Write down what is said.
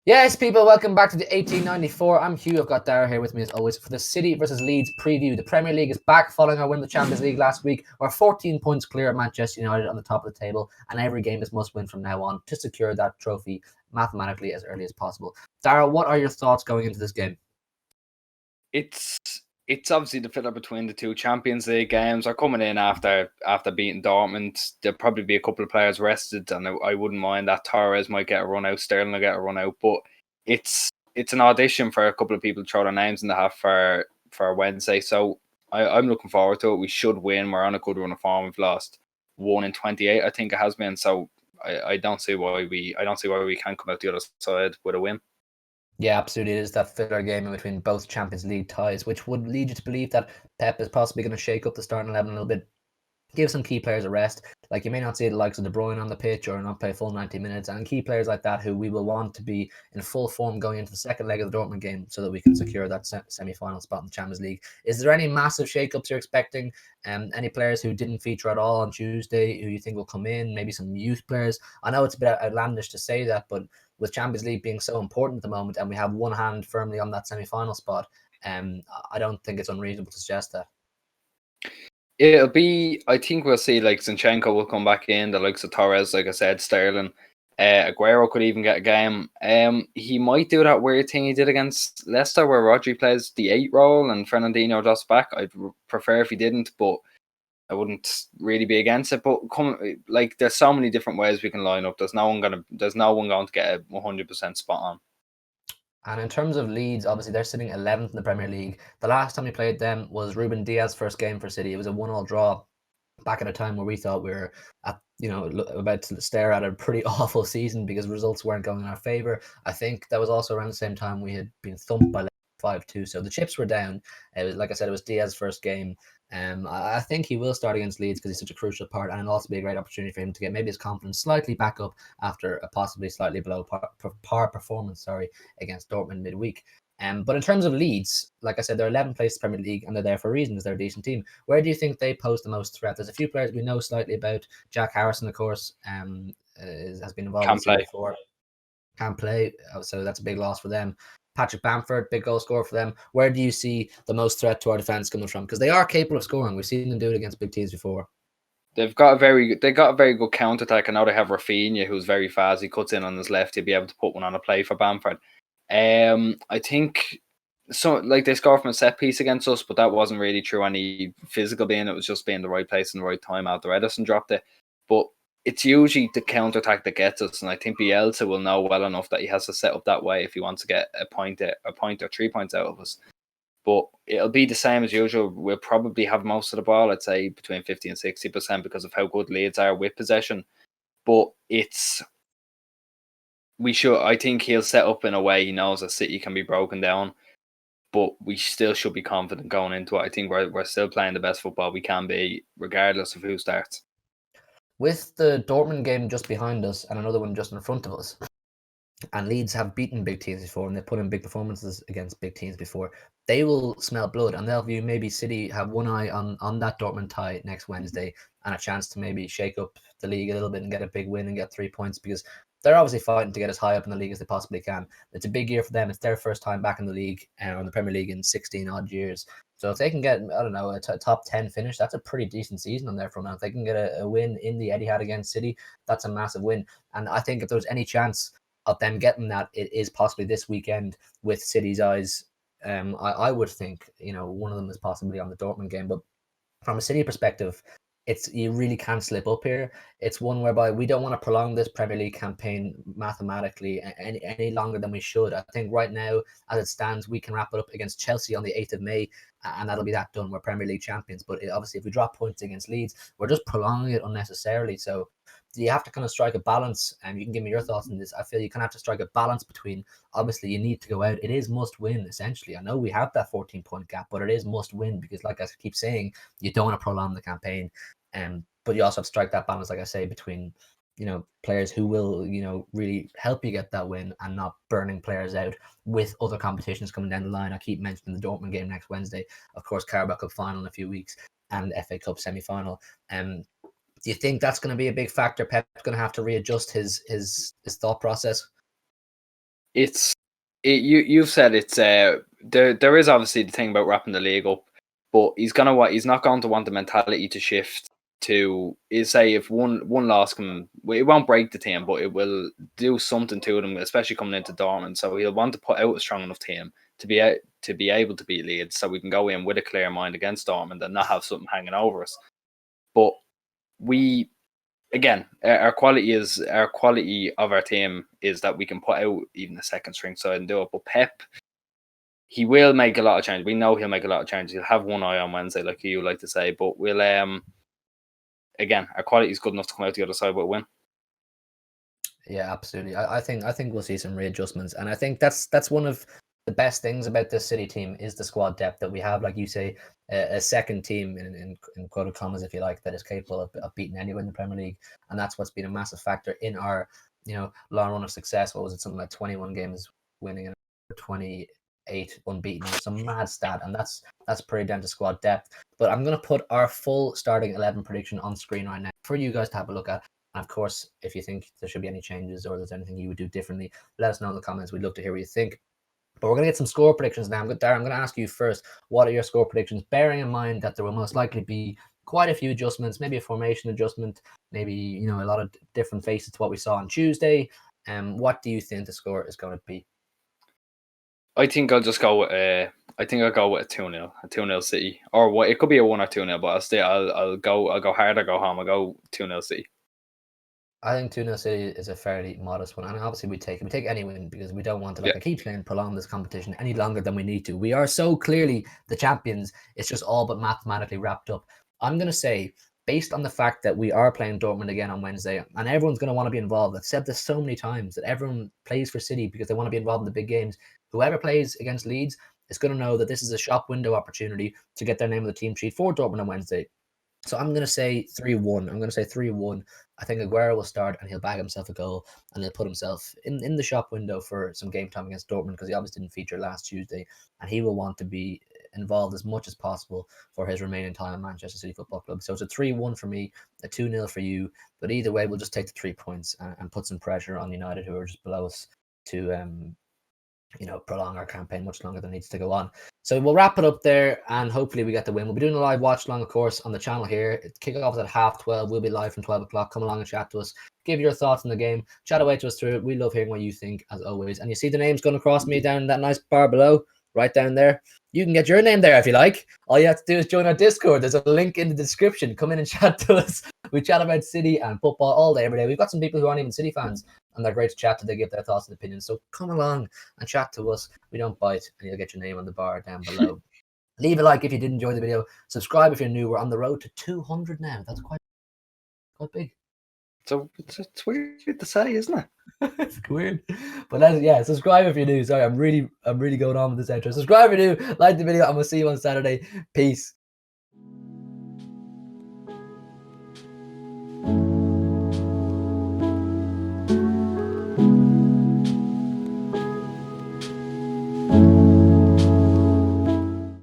Yes, people, welcome back to the 1894. I'm Hugh. I've got Dara here with me as always for the City versus Leeds preview. The Premier League is back following our win of the Champions League last week. We're 14 points clear of Manchester United on the top of the table, and every game is must win from now on to secure that trophy mathematically as early as possible. Dara, what are your thoughts going into this game? It's obviously the filler between the two Champions League games. Are coming in after beating Dortmund. There'll probably be a couple of players rested, and I wouldn't mind that. Torres might get a run out, Sterling will get a run out, but it's an audition for a couple of people to throw their names in the hat for Wednesday. So I'm looking forward to it. We should win. We're on a good run of form. We've lost 1 in 28, I think it has been. So I don't see why we can't come out the other side with a win. Yeah, absolutely. It is that filler game in between both Champions League ties, which would lead you to believe that Pep is possibly going to shake up the starting 11 a little bit, give some key players a rest. Like, you may not see the likes of De Bruyne on the pitch or not play full 90 minutes, and key players like that who we will want to be in full form going into the second leg of the Dortmund game so that we can secure that semi-final spot in the Champions League. Is there any massive shake-ups you're expecting? Any players who didn't feature at all on Tuesday who you think will come in? Maybe some youth players? I know it's a bit outlandish to say that, but with Champions League being so important at the moment and we have one hand firmly on that semi-final spot, I don't think it's unreasonable to suggest that. It'll be, I think we'll see like Zinchenko will come back in, the likes of Torres, like I said, Sterling. Aguero could even get a game. He might do that weird thing he did against Leicester where Rodri plays the 8 role and Fernandinho drops back. I'd prefer if he didn't, but I wouldn't really be against it. But there's so many different ways we can line up. There's no one going to get a 100% spot on. And in terms of Leeds, obviously they're sitting 11th in the Premier League. The last time we played them was Ruben Diaz's first game for City. It was a 1-1 draw back at a time where we thought we were about to stare at a pretty awful season because results weren't going in our favour. I think that was also around the same time we had been thumped by 5-2. So the chips were down. It was, like I said, it was Diaz's first game. I think he will start against Leeds because he's such a crucial part, and it'll also be a great opportunity for him to get maybe his confidence slightly back up after a possibly slightly below par performance, against Dortmund midweek. But in terms of Leeds, like I said, they're 11th place in the Premier League, and they're there for a reason because they're a decent team. Where do you think they pose the most threat? There's a few players we know slightly about. Jack Harrison, of course, has been involved Can't play before. Can't play, so that's a big loss for them. Patrick Bamford, big goal scorer for them. Where do you see the most threat to our defense coming from? Because they are capable of scoring. We've seen them do it against big teams before. They got a very good counter attack. I know they have Rafinha, who's very fast. He cuts in on his left. He'll be able to put one on a play for Bamford. I think so. Like, they scored from a set piece against us, but that wasn't really through any physical being. It was just being the right place and the right time after Ederson dropped it. But it's usually the counter attack that gets us, and I think Bielsa will know well enough that he has to set up that way if he wants to get a point or 3 points out of us. But it'll be the same as usual. We'll probably have most of the ball, I'd say between 50 and 60% because of how good Leeds are with possession. But I think he'll set up in a way he knows that City can be broken down, but we still should be confident going into it. I think we're still playing the best football we can be, regardless of who starts. With the Dortmund game just behind us and another one just in front of us, and Leeds have beaten big teams before and they've put in big performances against big teams before, they will smell blood and they'll view maybe City have one eye on that Dortmund tie next Wednesday and a chance to maybe shake up the league a little bit and get a big win and get 3 points because they're obviously fighting to get as high up in the league as they possibly can. It's a big year for them. It's their first time back in the league or in the Premier League in 16 odd years. So if they can get, I don't know, a top 10 finish, that's a pretty decent season on their front. If they can get a win in the Etihad against City, that's a massive win. And I think if there's any chance of them getting that, it is possibly this weekend with City's eyes. I would think, one of them is possibly on the Dortmund game. But from a City perspective, you really can't slip up here. It's one whereby we don't want to prolong this Premier League campaign mathematically any longer than we should. I think right now, as it stands, we can wrap it up against Chelsea on the 8th of May, and that'll be that done. We're Premier League champions. But obviously, if we drop points against Leeds, we're just prolonging it unnecessarily. So you have to kind of strike a balance, and you can give me your thoughts on this. I feel you kind of have to strike a balance between, obviously you need to go out. It is must win, essentially. I know we have that 14-point gap, but it is must win because, like I keep saying, you don't want to prolong the campaign. But you also have to strike that balance, like I say, between players who will really help you get that win and not burning players out with other competitions coming down the line. I keep mentioning the Dortmund game next Wednesday, of course, Carabao Cup final in a few weeks, and FA Cup semi-final. Do you think that's going to be a big factor? Pep's going to have to readjust his thought process? You've said it's there is obviously the thing about wrapping the league up, but he's not going to want the mentality to shift to is say if one loss can, it won't break the team, but it will do something to them, especially coming into Dortmund. So he'll want to put out a strong enough team to be able to beat Leeds, so we can go in with a clear mind against Dortmund and not have something hanging over us. But we, again, our quality of our team is that we can put out even the second string side and do it. But Pep, he will make a lot of changes. We know he'll make a lot of changes. He'll have one eye on Wednesday, like you like to say. But we'll again, our quality is good enough to come out the other side with a win. Yeah, absolutely. I think we'll see some readjustments, and I think that's one of the best things about this City team is the squad depth that we have. Like you say, a second team in quoted commas, if you like, that is capable of beating anyone in the Premier League, and that's what's been a massive factor in our long run of success. What was it? Something like 21 games winning and 28 unbeaten, some mad stat, and that's pretty down to squad depth. But I'm gonna put our full starting 11 prediction on screen right now for you guys to have a look at. And of course, if you think there should be any changes or there's anything you would do differently, let us know in the comments. We'd love to hear what you think. But we're going to get some score predictions now. Darren, I'm going to ask you first, what are your score predictions? Bearing in mind that there will most likely be quite a few adjustments, maybe a formation adjustment, maybe a lot of different faces to what we saw on Tuesday. What do you think the score is going to be? I think I'll just go with I think I'll go with a 2-0, a 2-0 City, or what it could be a 1 or 2-0, but I'll go hard or go home. I'll go 2-0 City. I think 2-0 City is a fairly modest one, and obviously we take any win because we don't want to, like I keep saying, prolong this competition any longer than we need to. We are so clearly the champions; it's just all but mathematically wrapped up. I'm gonna say, based on the fact that we are playing Dortmund again on Wednesday, and everyone's gonna want to be involved. I've said this so many times that everyone plays for City because they want to be involved in the big games. Whoever plays against Leeds is going to know that this is a shop window opportunity to get their name on the team sheet for Dortmund on Wednesday. So I'm going to say 3-1. I'm going to say 3-1. I think Aguero will start and he'll bag himself a goal and he'll put himself in the shop window for some game time against Dortmund because he obviously didn't feature last Tuesday, and he will want to be involved as much as possible for his remaining time at Manchester City Football Club. So it's a 3-1 for me, a 2-0 for you. But either way, we'll just take the 3 points and put some pressure on United, who are just below us, to prolong our campaign much longer than needs to go on. So we'll wrap it up there, and hopefully we get the win. We'll be doing a live watch along, of course, on the channel here. Kickoff is at 12:30. We'll be live from 12 o'clock. Come along and chat to us. Give your thoughts on the game. Chat away to us through it. We love hearing what you think, as always. And you see the names going across me down in that nice bar below, right down there. You can get your name there if you like. All you have to do is join our Discord. There's a link in the description. Come in and chat to us. We chat about City and football all day, every day. We've got some people who aren't even City fans, and they're great to chat to. They give their thoughts and opinions. So come along and chat to us. We don't bite, and you'll get your name on the bar down below. Leave a like if you did enjoy the video. Subscribe if you're new. We're on the road to 200 now. That's quite big. So it's weird to say, isn't it? It's weird, but subscribe if you're new. Sorry, I'm really going on with this outro. Subscribe if you're new, like the video, and we'll see you on Saturday. Peace.